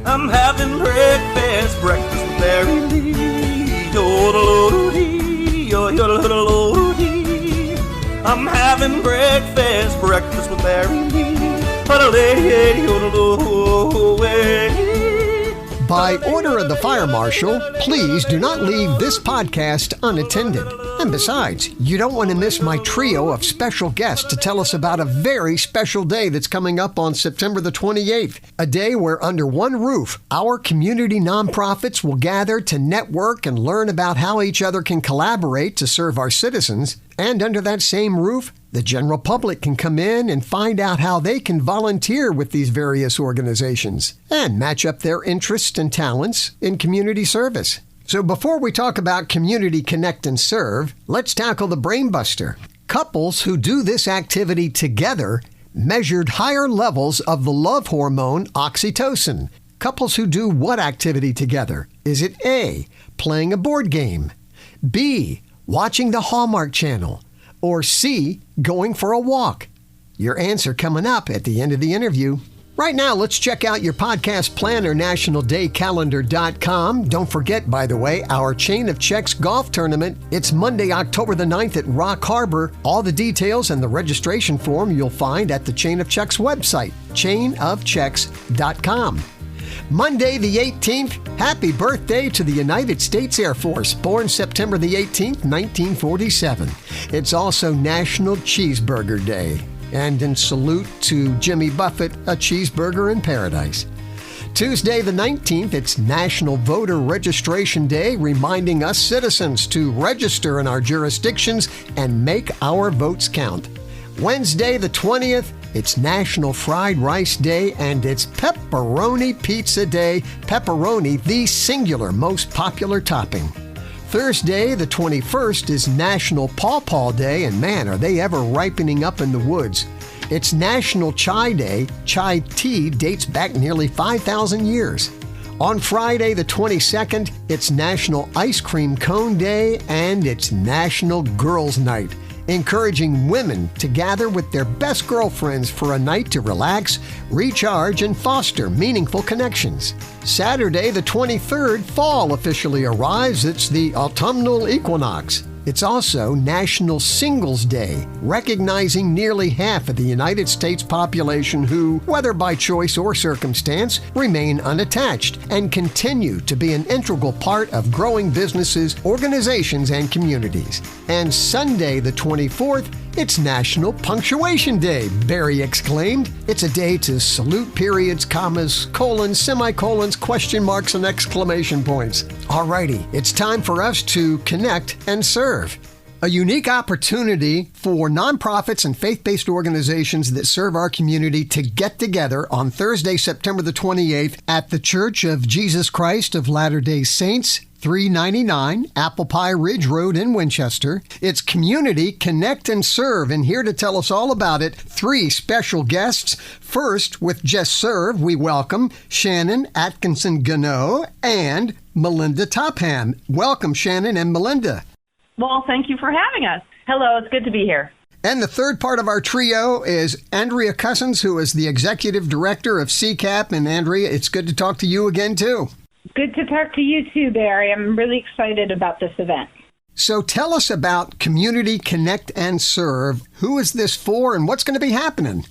I'm having breakfast with Mary Lee. Yo-do-do-do-dee. I'm having breakfast with Mary Lee. By order of the Fire Marshal, please do not leave this podcast unattended. And besides, you don't want to miss my trio of special guests to tell us about a very special day that's coming up on September the 28th, a day where under one roof, our community nonprofits will gather to network and learn about how each other can collaborate to serve our citizens. And under that same roof, the general public can come in and find out how they can volunteer with these various organizations and match up their interests and talents in community service. So before we talk about Community Connect and Serve, let's tackle the brain buster. Couples who do this activity together measured higher levels of the love hormone oxytocin. Couples who do what activity together? Is it A, playing a board game, B, watching the Hallmark Channel, or C, going for a walk? Your answer coming up at the end of the interview. Right now, let's check out your podcast planner, nationaldaycalendar.com. Don't forget, by the way, our Chain of Checks golf tournament. It's Monday, October the 9th at Rock Harbor. All the details and the registration form you'll find at the Chain of Checks website, chainofchecks.com. Monday the 18th, happy birthday to the United States Air Force, born September the 18th, 1947. It's also National Cheeseburger Day. And in salute to Jimmy Buffett, a cheeseburger in paradise. Tuesday the 19th, it's National Voter Registration Day, reminding us citizens to register in our jurisdictions and make our votes count. Wednesday the 20th, it's National Fried Rice Day, and it's Pepperoni Pizza Day. Pepperoni, the singular most popular topping. Thursday, the 21st, is National Pawpaw Day, and man, are they ever ripening up in the woods. It's National Chai Day. Chai tea dates back nearly 5,000 years. On Friday, the 22nd, it's National Ice Cream Cone Day, and it's National Girls' Night, encouraging women to gather with their best girlfriends for a night to relax, recharge, and foster meaningful connections. Saturday, the 23rd, fall officially arrives. It's the autumnal equinox. It's also National Singles Day, recognizing nearly half of the United States population who, whether by choice or circumstance, remain unattached and continue to be an integral part of growing businesses, organizations, and communities. And Sunday, the 24th, it's National Punctuation Day, Barry exclaimed. It's a day to salute periods, commas, colons, semicolons, question marks, and exclamation points. Alrighty, it's time for us to connect and serve. A unique opportunity for nonprofits and faith-based organizations that serve our community to get together on Thursday, September the 28th at the Church of Jesus Christ of Latter-day Saints, 399 Apple Pie Ridge Road in Winchester. It's Community Connect and Serve, and here to tell us all about it, three special guests. First, with Just Serve, we welcome Shannon Atkinson-Ganoe and Melinda Topham. Welcome, Shannon and Melinda. Well, thank you for having us. Hello, it's good to be here. And the third part of our trio is Andrea Cosans, who is the Executive Director of CCAP. And Andrea, it's good to talk to you again, too. Good to talk to you too, Barry. I'm really excited about this event. So tell us about Community Connect and Serve. Who is this for and what's going to be happening?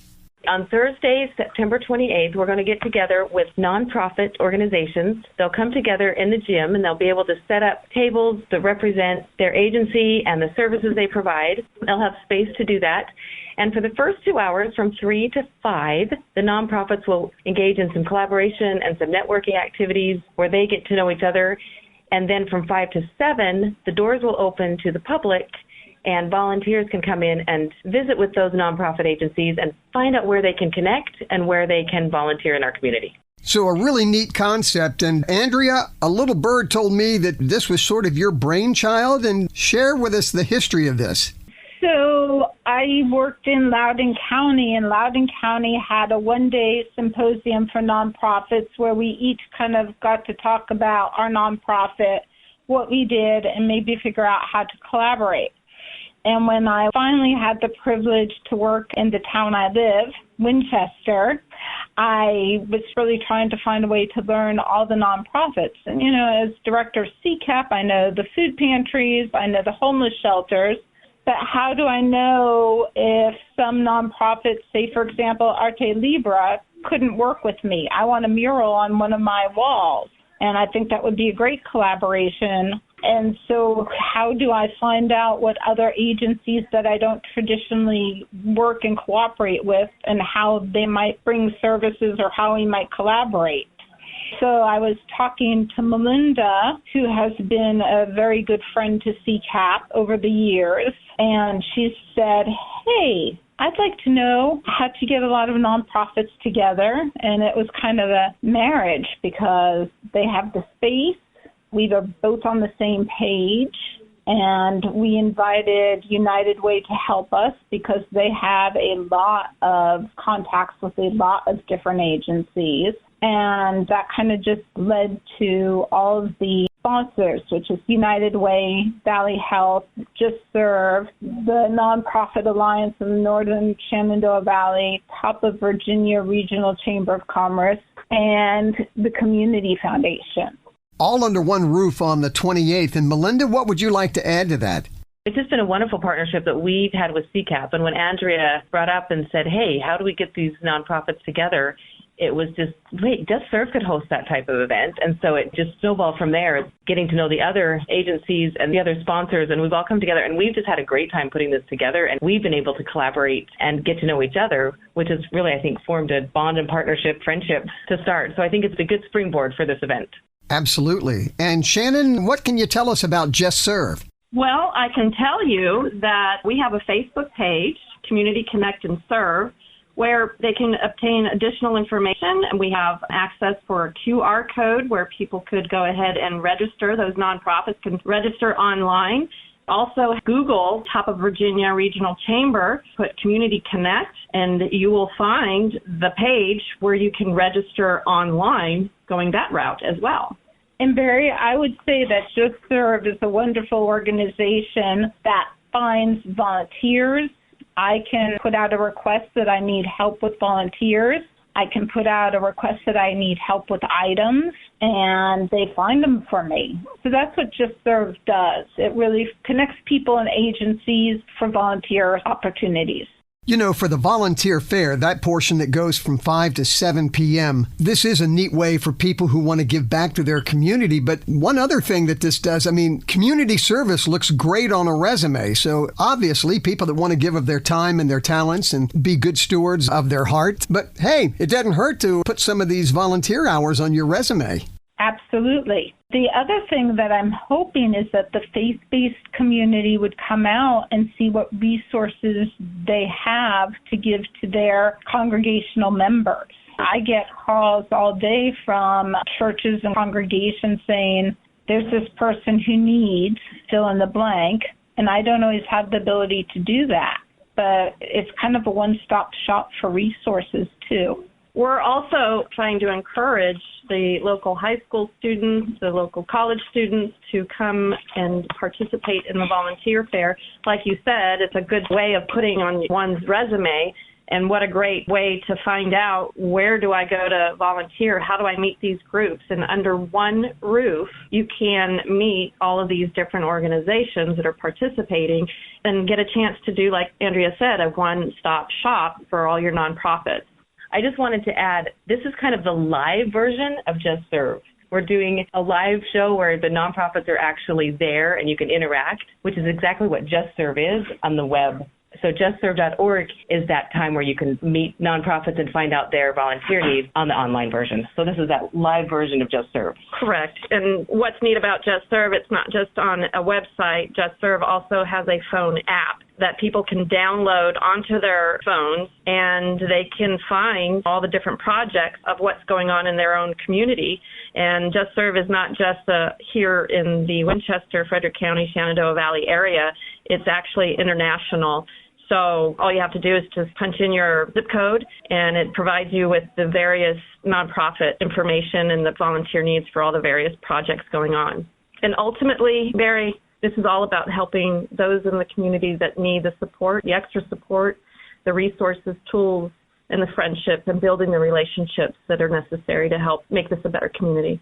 On Thursday, September 28th, we're going to get together with nonprofit organizations. They'll come together in the gym and they'll be able to set up tables that represent their agency and the services they provide. They'll have space to do that. And for the first 2 hours, from 3 to 5, the nonprofits will engage in some collaboration and some networking activities where they get to know each other. And then from 5 to 7, the doors will open to the public, and volunteers can come in and visit with those nonprofit agencies and find out where they can connect and where they can volunteer in our community. So a really neat concept. And Andrea, a little bird told me that this was sort of your brainchild, and share with us the history of this. So I worked in Loudoun County, and Loudoun County had a one-day symposium for nonprofits where we each kind of got to talk about our nonprofit, what we did, and maybe figure out how to collaborate. And when I finally had the privilege to work in the town I live, Winchester, I was really trying to find a way to learn all the nonprofits. And, as director of CCAP, I know the food pantries, I know the homeless shelters. But how do I know if some nonprofits, say, for example, Arte Libra, couldn't work with me? I want a mural on one of my walls, and I think that would be a great collaboration. And so how do I find out what other agencies that I don't traditionally work and cooperate with and how they might bring services or how we might collaborate? So I was talking to Melinda, who has been a very good friend to CCAP over the years, and she said, hey, I'd like to know how to get a lot of nonprofits together. And it was kind of a marriage because they have the space. We were both on the same page, and we invited United Way to help us because they have a lot of contacts with a lot of different agencies. And that kind of just led to all of the sponsors, which is United Way, Valley Health, Just Serve, the Nonprofit Alliance of the Northern Shenandoah Valley, Top of Virginia Regional Chamber of Commerce, and the Community Foundation. All under one roof on the 28th. And Melinda, what would you like to add to that? It's just been a wonderful partnership that we've had with CCAP. And when Andrea brought up and said, hey, how do we get these nonprofits together? It was just, wait, Just Serve could host that type of event. And so it just snowballed from there, getting to know the other agencies and the other sponsors. And we've all come together, and we've just had a great time putting this together. And we've been able to collaborate and get to know each other, which has really, I think, formed a bond and partnership, friendship to start. So I think it's a good springboard for this event. Absolutely. And Shannon, what can you tell us about Just Serve? Well, I can tell you that we have a Facebook page, Community Connect and Serve, where they can obtain additional information. And we have access for a QR code where people could go ahead and register. Those nonprofits can register online. Also, Google Top of Virginia Regional Chamber, put Community Connect, and you will find the page where you can register online going that route as well. And Barry, I would say that Just Serve is a wonderful organization that finds volunteers. I can put out a request that I need help with volunteers. I can put out a request that I need help with items, and they find them for me. So that's what Just Serve does. It really connects people and agencies for volunteer opportunities. You know, for the volunteer fair, that portion that goes from 5 to 7 p.m., this is a neat way for people who want to give back to their community. But one other thing that this does, community service looks great on a resume. So obviously, people that want to give of their time and their talents and be good stewards of their heart. But hey, it doesn't hurt to put some of these volunteer hours on your resume. Absolutely. The other thing that I'm hoping is that the faith-based community would come out and see what resources they have to give to their congregational members. I get calls all day from churches and congregations saying, there's this person who needs fill in the blank, and I don't always have the ability to do that. But it's kind of a one-stop shop for resources, too. We're also trying to encourage the local high school students, the local college students to come and participate in the volunteer fair. Like you said, it's a good way of putting on one's resume, and what a great way to find out, where do I go to volunteer? How do I meet these groups? And under one roof, you can meet all of these different organizations that are participating and get a chance to do, like Andrea said, a one-stop shop for all your nonprofits. I just wanted to add, this is kind of the live version of Just Serve. We're doing a live show where the nonprofits are actually there and you can interact, which is exactly what Just Serve is on the web. So justserve.org is that time where you can meet nonprofits and find out their volunteer needs on the online version. So this is that live version of Just Serve. Correct. And what's neat about Just Serve, it's not just on a website. Just Serve also has a phone app that people can download onto their phones, and they can find all the different projects of what's going on in their own community. And Just Serve is not just here in the Winchester, Frederick County, Shenandoah Valley area. It's actually international. So all you have to do is just punch in your zip code, and it provides you with the various nonprofit information and the volunteer needs for all the various projects going on. And ultimately, Barry, this is all about helping those in the community that need the support, the extra support, the resources, tools and the friendships and building the relationships that are necessary to help make this a better community.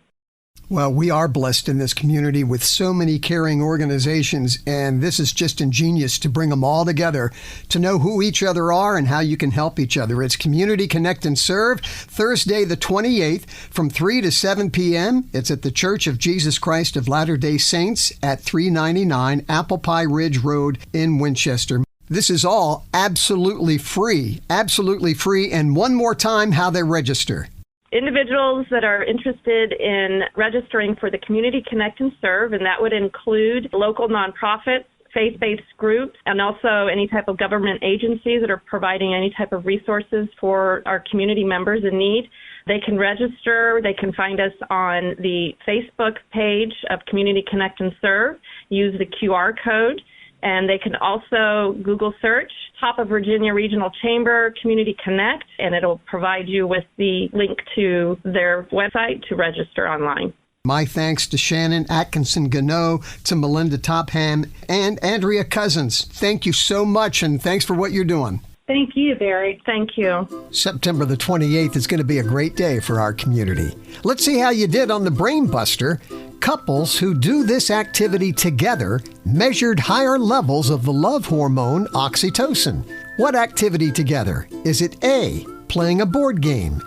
Well, we are blessed in this community with so many caring organizations, and this is just ingenious to bring them all together to know who each other are and how you can help each other. It's Community Connect and Serve, Thursday the 28th from 3 to 7 p.m. It's at the Church of Jesus Christ of Latter-day Saints at 399 Apple Pie Ridge Road in Winchester. This is all absolutely free, and one more time how they register. Individuals that are interested in registering for the Community Connect and Serve, and that would include local nonprofits, faith-based groups, and also any type of government agencies that are providing any type of resources for our community members in need. They can register. They can find us on the Facebook page of Community Connect and Serve, use the QR code, and they can also Google search Top of Virginia Regional Chamber Community Connect, and it'll provide you with the link to their website to register online. My thanks to Shannon, Atkinson-Ganoe, to Melinda, Topham, and Andrea, Cosans. Thank you so much, and thanks for what you're doing. Thank you, Barry. Thank you. September the 28th is going to be a great day for our community. Let's see how you did on the Brain Buster. Couples who do this activity together measured higher levels of the love hormone oxytocin. What activity together? Is it A, playing a board game,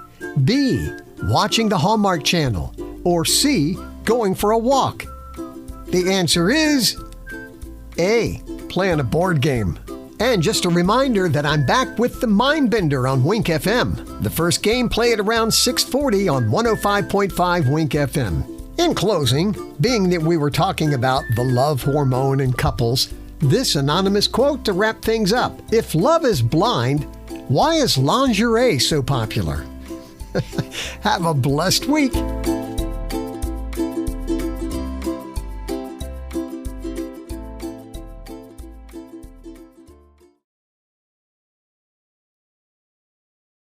B, watching the Hallmark Channel, or C, going for a walk? The answer is A, playing a board game. And just a reminder that I'm back with the Mindbender on Wink FM. The first game played around 6:40 on 105.5 Wink FM. In closing, being that we were talking about the love hormone in couples, this anonymous quote to wrap things up. If love is blind, why is lingerie so popular? Have a blessed week.